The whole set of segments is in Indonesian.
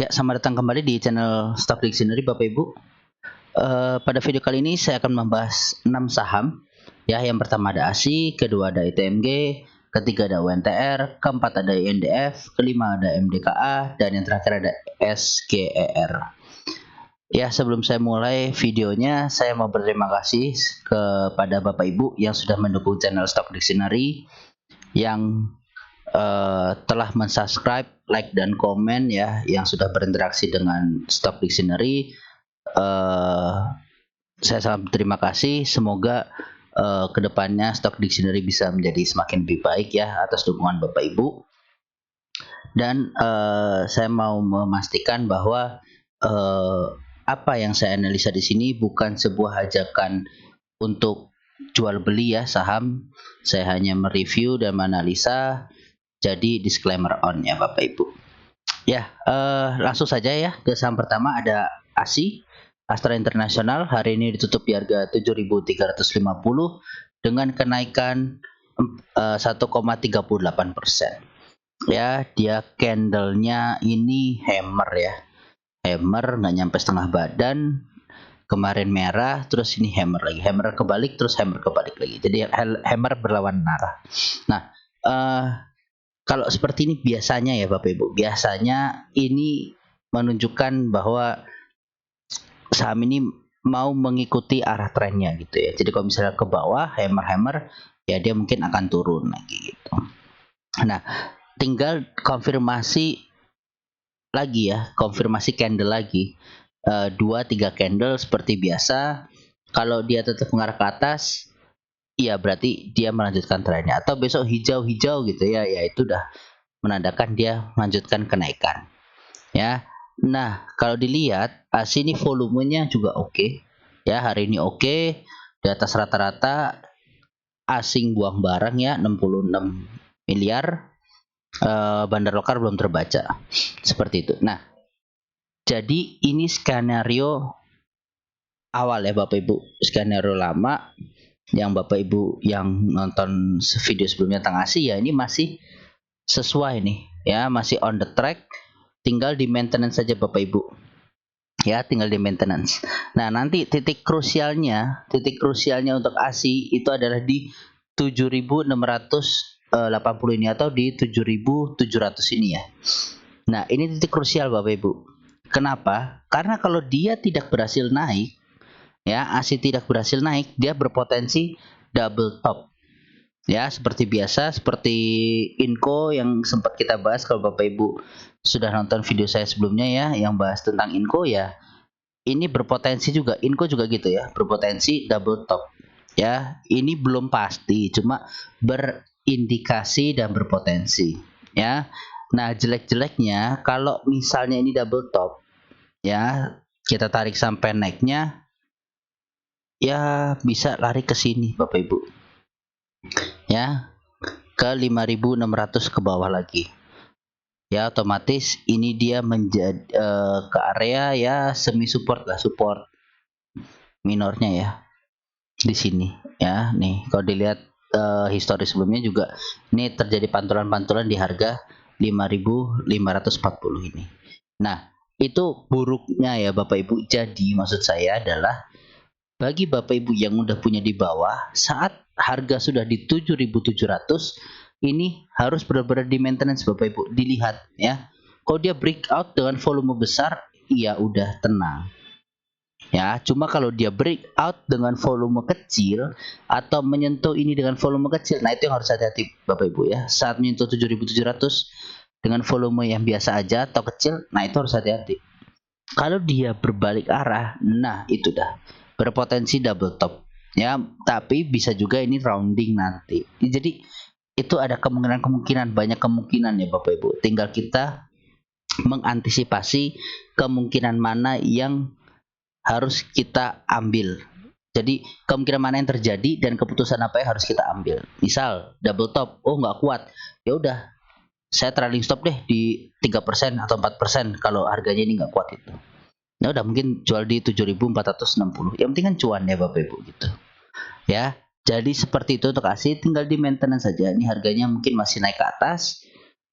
Ya, selamat datang kembali di channel Stock Dictionary Bapak Ibu. Pada video kali ini saya akan membahas 6 saham. Ya, yang pertama ada ASI, kedua ada ITMG, ketiga ada UNTR, keempat ada INDF, kelima ada MDKA, dan yang terakhir ada SGER. Ya, sebelum saya mulai videonya, saya mau berterima kasih kepada Bapak Ibu yang sudah mendukung channel Stock Dictionary, yang telah mensubscribe, like dan komen ya, yang sudah berinteraksi dengan Stock Dictionary. Saya sangat berterima kasih. Semoga kedepannya Stock Dictionary bisa menjadi semakin lebih baik ya atas dukungan Bapak Ibu. Dan saya mau memastikan bahwa apa yang saya analisa di sini bukan sebuah ajakan untuk jual beli ya saham. Saya hanya mereview dan menganalisa. Jadi disclaimer on ya Bapak Ibu. Ya, langsung saja ya ke saham pertama ada ASI, Astra International. Hari ini ditutup di harga 7.350 dengan kenaikan 1,38%. Ya, dia candlenya ini hammer ya. Hammer nggak nyampe setengah badan. Kemarin merah, terus ini hammer lagi. Hammer kebalik, terus hammer kebalik lagi. Jadi hammer berlawan arah. Nah, kalau seperti ini biasanya ya Bapak Ibu, biasanya ini menunjukkan bahwa saham ini mau mengikuti arah trennya gitu ya. Jadi kalau misalnya ke bawah hammer ya dia mungkin akan turun lagi gitu. Nah, tinggal konfirmasi lagi ya, konfirmasi candle lagi. 2-3 candle seperti biasa. Kalau dia tetap mengarah ke atas, ya berarti dia melanjutkan trennya. Atau besok hijau-hijau gitu ya, ya itu udah menandakan dia melanjutkan kenaikan ya. Nah, kalau dilihat ASI ini volumenya juga oke ya, hari ini oke, di atas rata-rata. Asing buang barang ya 66 miliar, bandar lokal belum terbaca seperti itu. Nah, jadi ini skenario awal ya Bapak Ibu, skenario lama yang Bapak Ibu yang nonton video sebelumnya tentang ASI ya, ini masih sesuai nih ya, masih on the track, tinggal di maintenance saja Bapak Ibu ya, tinggal di maintenance. Nah, nanti titik krusialnya untuk ASI itu adalah di 7.680 ini atau di 7.700 ini ya. Nah, ini titik krusial Bapak Ibu. Kenapa? Karena kalau dia tidak berhasil naik ya, ASI tidak berhasil naik, dia berpotensi double top. Ya, seperti biasa, seperti Inco yang sempat kita bahas. Kalau Bapak Ibu sudah nonton video saya sebelumnya ya, yang bahas tentang Inco ya, ini berpotensi juga, Inco juga gitu ya, berpotensi double top. Ya, ini belum pasti, cuma berindikasi dan berpotensi. Ya, nah jelek-jeleknya kalau misalnya ini double top, ya kita tarik sampai naiknya, ya bisa lari ke sini Bapak Ibu. Ya, ke 5.600 ke bawah lagi. Ya, otomatis ini dia menjadi ke area ya semi support lah, support minornya ya. Di sini ya. Nih, kalau dilihat histori sebelumnya juga ini terjadi pantulan-pantulan di harga 5.540 ini. Nah, itu buruknya ya Bapak Ibu. Jadi maksud saya adalah bagi Bapak Ibu yang udah punya di bawah, saat harga sudah di 7.700, ini harus benar-benar di maintenance Bapak Ibu, dilihat ya. Kalau dia breakout dengan volume besar, ya udah tenang. Ya, cuma kalau dia breakout dengan volume kecil atau menyentuh ini dengan volume kecil, nah itu yang harus hati-hati Bapak Ibu ya. Saat menyentuh 7.700 dengan volume yang biasa aja atau kecil, nah itu harus hati-hati. Kalau dia berbalik arah, nah itu dah berpotensi double top ya, tapi bisa juga ini rounding nanti. Jadi itu ada kemungkinan, banyak kemungkinan ya Bapak Ibu. Tinggal kita mengantisipasi kemungkinan mana yang harus kita ambil. Jadi kemungkinan mana yang terjadi dan keputusan apa yang harus kita ambil. Misal double top, oh nggak kuat, ya udah saya trailing stop deh di 3% atau 4% kalau harganya ini nggak kuat itu. Nah, udah mungkin jual di 7.460. Yang penting kan cuan ya Bapak Ibu gitu. Ya. Jadi seperti itu untuk ASI, tinggal di maintenance saja. Ini harganya mungkin masih naik ke atas.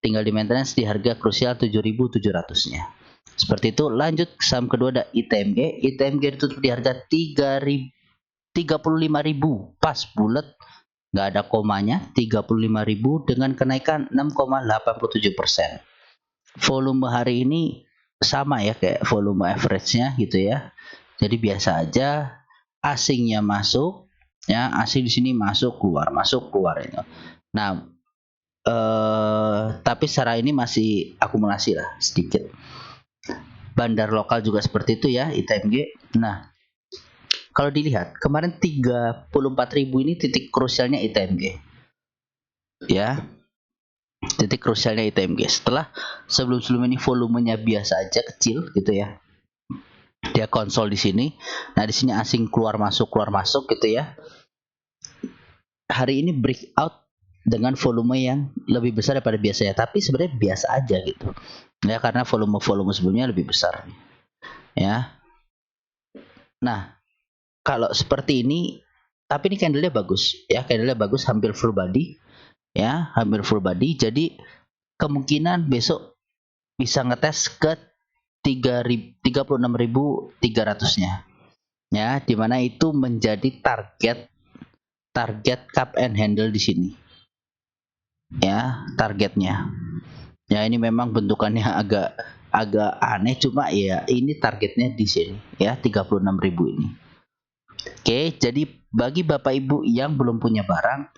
Tinggal di maintenance di harga krusial 7.700-nya. Seperti itu. Lanjut saham kedua ada ITMG. ITMG ditutup di harga 35.000, pas bulat, nggak ada komanya, 35.000 dengan kenaikan 6,87%. Volume hari ini sama ya kayak volume average-nya gitu ya. Jadi biasa aja, asingnya masuk ya, asing di sini masuk keluar itu. Nah, tapi secara ini masih akumulasi lah sedikit. Bandar lokal juga seperti itu ya, ITMG. Nah, kalau dilihat kemarin 34.000 ini titik krusialnya ITMG. Ya, titik krusialnya ITMG. Setelah sebelum ini volumenya biasa aja kecil gitu ya. Dia konsol di sini. Nah, di sini asing keluar masuk gitu ya. Hari ini breakout dengan volume yang lebih besar daripada biasanya, tapi sebenarnya biasa aja gitu. Ya, karena volume sebelumnya lebih besar. Ya. Nah, kalau seperti ini, tapi ini candle-nya bagus ya, candle-nya bagus, hampir full body ya, hampir full body. Jadi kemungkinan besok bisa ngetes ke 36.300-nya ya, dimana itu menjadi target cup and handle di sini ya, targetnya ya. Ini memang bentukannya agak aneh, cuma ya ini targetnya di sini ya, 36.000 ini. Oke, jadi bagi Bapak Ibu yang belum punya barang,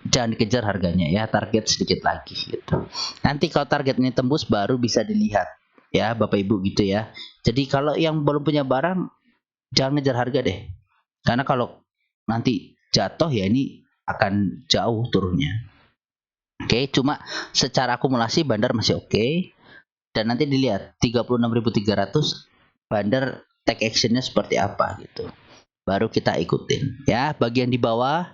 jangan dikejar harganya ya, target sedikit lagi gitu. Nanti kalau target ini tembus baru bisa dilihat ya Bapak Ibu gitu ya. Jadi kalau yang belum punya barang, jangan ngejar harga deh, karena kalau nanti jatuh ya ini akan jauh turunnya. Oke, cuma secara akumulasi bandar masih oke. Dan nanti dilihat 36.300 bandar take actionnya seperti apa gitu, baru kita ikutin ya. Bagian di bawah,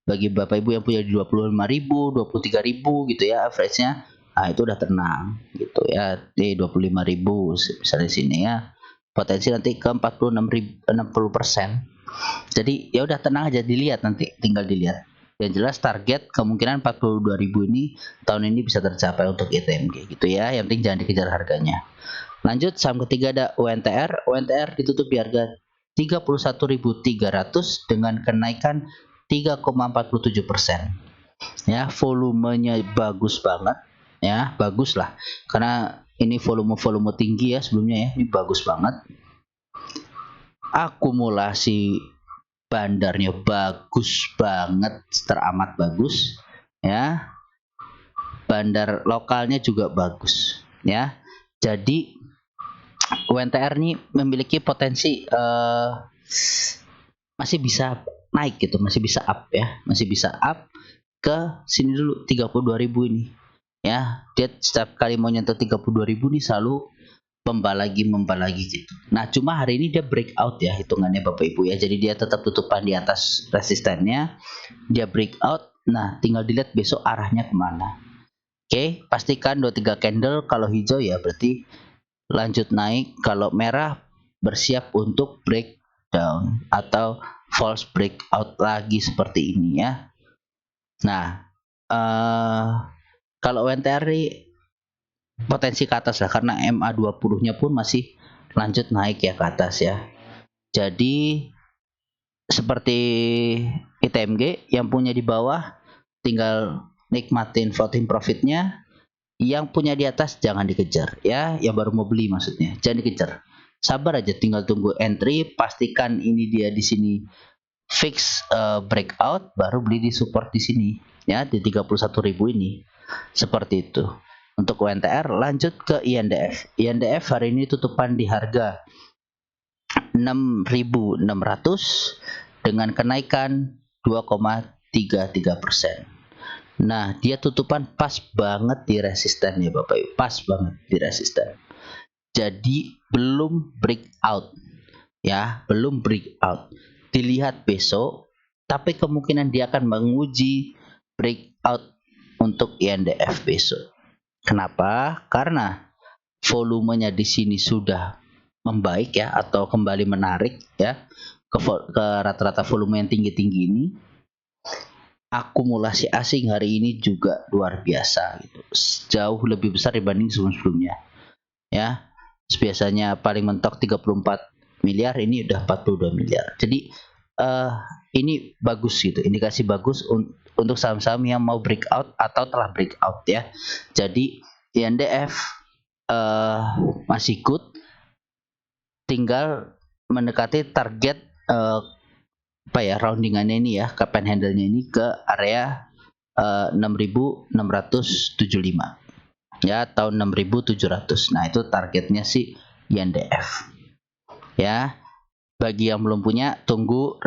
bagi Bapak Ibu yang punya di 25.000, 23.000 gitu ya average-nya, nah itu udah tenang gitu ya. Di 25.000 misalnya di sini ya, potensi nanti ke 46.000, 60%. Jadi ya udah tenang aja, dilihat nanti, tinggal dilihat. Yang jelas target kemungkinan 42.000 ini tahun ini bisa tercapai untuk ITMG gitu ya. Yang penting jangan dikejar harganya. Lanjut saham ketiga ada UNTR. UNTR ditutup di harga 31.300 dengan kenaikan 3,47%. Ya, volumenya bagus banget ya, bagus lah. Karena ini volume tinggi ya sebelumnya ya, ini bagus banget. Akumulasi bandarnya bagus banget, teramat bagus ya. Bandar lokalnya juga bagus ya. Jadi UNTR ini memiliki potensi masih bisa naik gitu, masih bisa up ya, masih bisa up ke sini dulu 32.000 ini ya. Dia setiap kali mau nyentuh 32.000 nih selalu memba lagi gitu. Nah, cuma hari ini dia breakout ya hitungannya Bapak Ibu ya. Jadi dia tetap tutupan di atas resistennya, dia breakout. Nah, tinggal dilihat besok arahnya kemana. Oke, pastikan 23 candle. Kalau hijau ya berarti lanjut naik, kalau merah bersiap untuk breakdown atau false breakout lagi seperti ini ya. Nah, kalau UNTR potensi ke atas lah, karena MA20-nya pun masih lanjut naik ya ke atas ya. Jadi seperti ITMG yang punya di bawah tinggal nikmatin floating profitnya, yang punya di atas jangan dikejar ya, yang baru mau beli maksudnya jangan dikejar, sabar aja, tinggal tunggu entry, pastikan ini dia di sini fix breakout, baru beli di support di sini ya, di 31.000 ini. Seperti itu untuk UNTR. Lanjut ke INDF. INDF hari ini tutupan di harga 6.600 dengan kenaikan 2,33%. Nah, dia tutupan pas banget di resisten ya Bapak Ibu, pas banget di resisten. Jadi belum breakout ya, belum breakout. Dilihat besok, tapi kemungkinan dia akan menguji breakout untuk INDF besok. Kenapa? Karena volumenya di sini sudah membaik ya, atau kembali menarik ya ke rata-rata volume yang tinggi-tinggi ini. Akumulasi asing hari ini juga luar biasa gitu, jauh lebih besar dibanding sebelum-sebelumnya ya. biasanya paling mentok 34 miliar, ini udah 42 miliar. Jadi ini bagus gitu, indikasi bagus untuk saham-saham yang mau breakout atau telah breakout ya. Jadi INDF masih good, tinggal mendekati target apa ya, roundingannya ini ya, kapan handle-nya ini ke area 6.675 ya, tahun 6.700. Nah, itu targetnya sih INDF. Ya, bagi yang belum punya, tunggu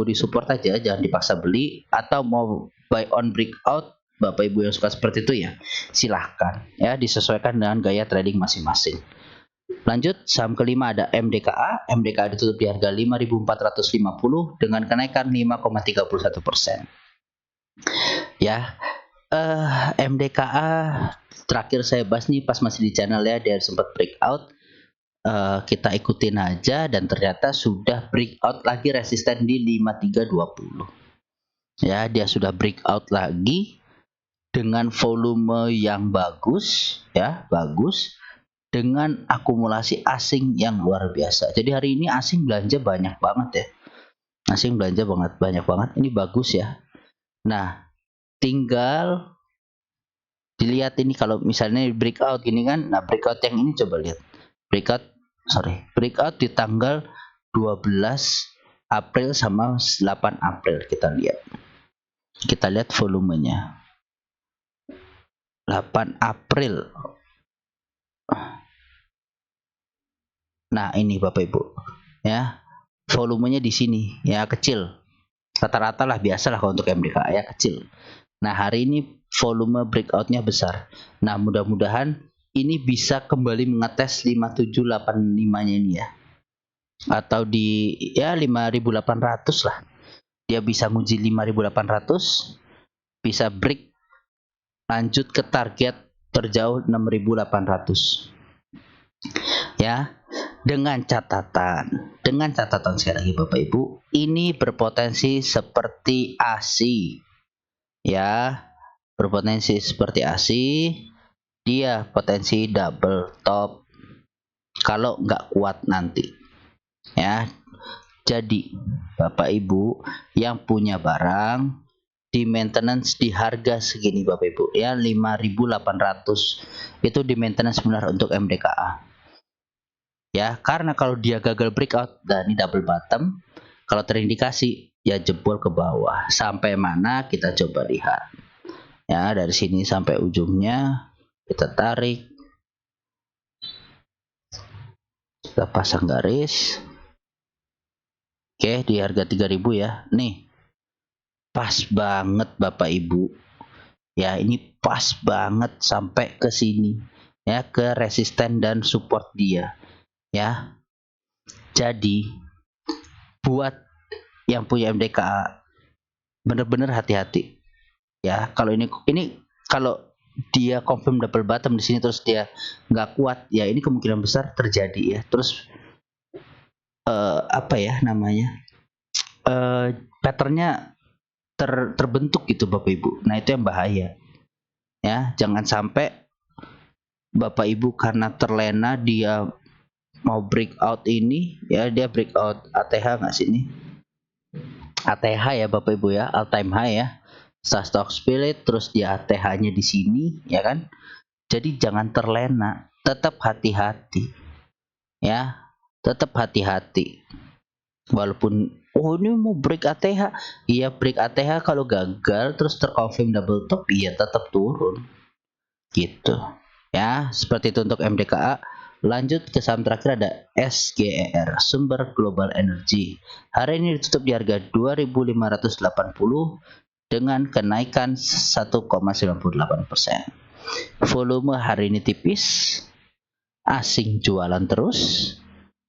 di support aja, jangan dipaksa beli. Atau mau buy on breakout, Bapak Ibu yang suka seperti itu ya, silahkan ya, disesuaikan dengan gaya trading masing-masing. Lanjut, saham kelima ada MDKA. MDKA ditutup di harga 5.450 dengan kenaikan 5,31%. Ya, MDKA terakhir saya bahas nih pas masih di channel ya, dia sempat breakout. Kita ikutin aja dan ternyata sudah breakout lagi, resisten di 5320. Ya, dia sudah breakout lagi dengan volume yang bagus ya, bagus, dengan akumulasi asing yang luar biasa. Jadi hari ini asing belanja banyak banget ya. Asing belanja banyak banget. Ini bagus ya. Nah, tinggal dilihat ini kalau misalnya breakout gini kan. Nah, breakout yang ini coba lihat. Breakout di tanggal 12 April sama 8 April kita lihat. Kita lihat volumenya. 8 April. Nah, ini Bapak Ibu. Ya. Volumenya di sini ya, kecil. Rata-rata lah, biasalah kalau untuk MDKA ya, kecil. Nah, hari ini volume breakoutnya besar. Nah, mudah-mudahan ini bisa kembali mengetes 5785-nya ini ya. Atau di ya 5800 lah. Dia bisa nguji 5800, bisa break, lanjut ke target terjauh 6800. Ya, dengan catatan sekali lagi Bapak Ibu, ini berpotensi seperti ASI. Ya, berpotensi seperti ASI, dia potensi double top kalau nggak kuat nanti. Ya, jadi Bapak Ibu yang punya barang di maintenance di harga segini Bapak Ibu ya, 5.800 itu di maintenance benar untuk MDKA. Ya, karena kalau dia gagal breakout dan ini double bottom, kalau terindikasi ya jebol ke bawah. Sampai mana kita coba lihat. Ya, dari sini sampai ujungnya kita tarik. Kita pasang garis. Oke, di harga 3.000 ya. Nih. Pas banget Bapak Ibu. Ya, ini pas banget sampai ke sini. Ya, ke resisten dan support dia. Ya. Jadi buat yang punya MDKA bener-bener hati-hati. Ya, kalau ini kalau dia confirm double bottom di sini terus dia nggak kuat, ya ini kemungkinan besar terjadi ya. Terus apa ya namanya? Patternnya terbentuk gitu Bapak Ibu. Nah, itu yang bahaya. Ya, jangan sampai Bapak Ibu karena terlena dia mau breakout ini, ya dia breakout ATH nggak sih ini? ATH ya Bapak Ibu ya, all time high ya. Stock split, terus dia ATH-nya di sini, ya kan? Jadi jangan terlena, tetap hati-hati. Ya, tetap hati-hati. Walaupun ini mau break ATH, iya break ATH kalau gagal terus terkonfirm double top, iya tetap turun. Gitu. Ya, seperti itu untuk MDKA. Lanjut ke saham terakhir ada SGER, Sumber Global Energy. Hari ini ditutup di harga 2.580 dengan kenaikan 1,98%. Volume hari ini tipis, asing jualan terus,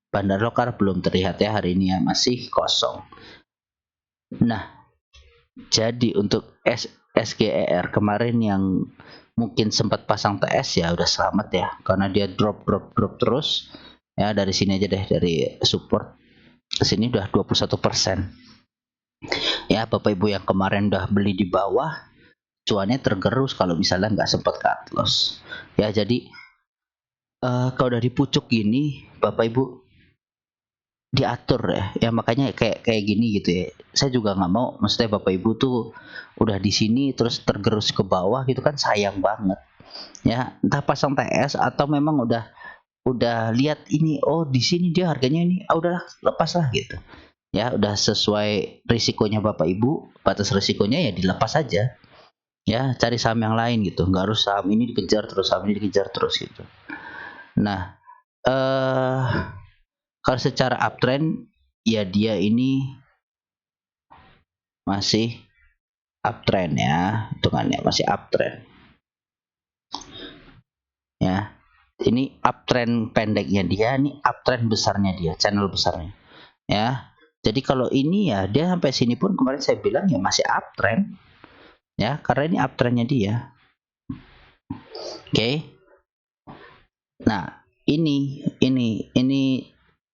bandar lokal belum terlihat ya, hari ini ya masih kosong. Nah, jadi untuk SGER kemarin yang mungkin sempat pasang TS ya udah selamat ya, karena dia drop terus ya. Dari sini aja deh, dari support ke sini udah 21%. Ya, Bapak Ibu yang kemarin udah beli di bawah, cuannya tergerus kalau misalnya nggak sempat cut loss. Ya, jadi kalau dari pucuk gini, Bapak Ibu diatur ya, ya makanya kayak kayak gini gitu ya. Saya juga nggak mau, maksudnya Bapak Ibu tuh udah di sini terus tergerus ke bawah gitu kan sayang banget. Ya, entah pasang TS atau memang udah lihat ini, oh di sini dia harganya ini, ah udahlah lepas lah gitu. Ya, udah sesuai risikonya Bapak Ibu, batas risikonya ya dilepas aja. Ya, cari saham yang lain gitu. Nggak harus saham ini dikejar terus, saham ini dikejar terus gitu. Nah, eh kalau secara uptrend ya dia ini masih uptrend ya, hitungannya masih uptrend. Ya. Ini uptrend pendeknya dia, ini uptrend besarnya dia, channel besarnya. Ya. Jadi kalau ini ya dia sampai sini pun kemarin saya bilang ya masih uptrend. Ya, karena ini uptrendnya dia. Oke. Nah, ini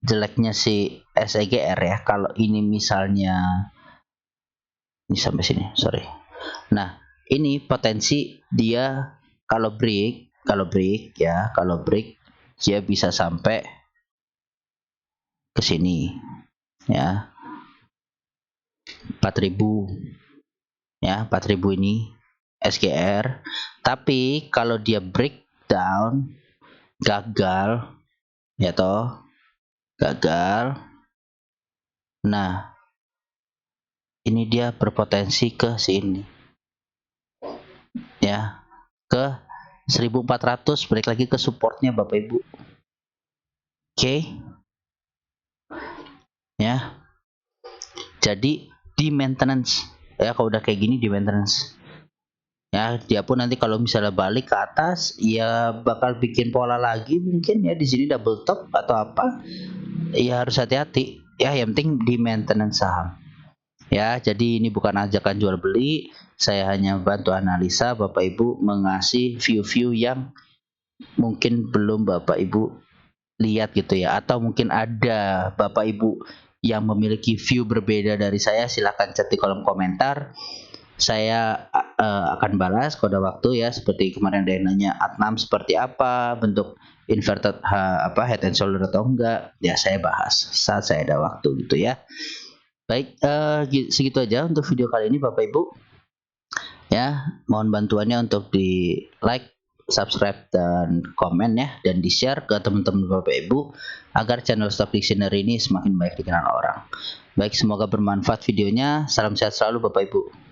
jeleknya si SEGR ya. Kalau ini misalnya ini sampai sini, sorry. Nah, ini potensi dia kalau break dia bisa sampai ke sini ya. 4000 ya, 4000 ini SGR. Tapi kalau dia breakdown gagal ya toh, gagal. Nah, ini dia berpotensi ke sini. Ya, ke 1400 balik lagi ke supportnya Bapak Ibu. Oke. Ya. Jadi di maintenance ya, kalau udah kayak gini di maintenance. Ya, dia pun nanti kalau misalnya balik ke atas ya bakal bikin pola lagi mungkin ya, di sini double top atau apa. Ya harus hati-hati. Ya, yang penting di maintenance saham. Ya, jadi ini bukan ajakan jual beli, saya hanya bantu analisa Bapak Ibu mengasih view-view yang mungkin belum Bapak Ibu lihat gitu ya, atau mungkin ada Bapak Ibu yang memiliki view berbeda dari saya, silahkan chat di kolom komentar. Saya akan balas pada waktu ya, seperti kemarin ada yang nanya Adnam seperti apa, bentuk inverted head and shoulder atau enggak, ya saya bahas saat saya ada waktu gitu ya. Baik, segitu aja untuk video kali ini Bapak Ibu. Ya, mohon bantuannya untuk di like, subscribe dan komen ya, dan di share ke teman-teman Bapak Ibu agar channel Stock Dictionary ini semakin baik dikenal orang. Baik, semoga bermanfaat videonya. Salam sehat selalu Bapak Ibu.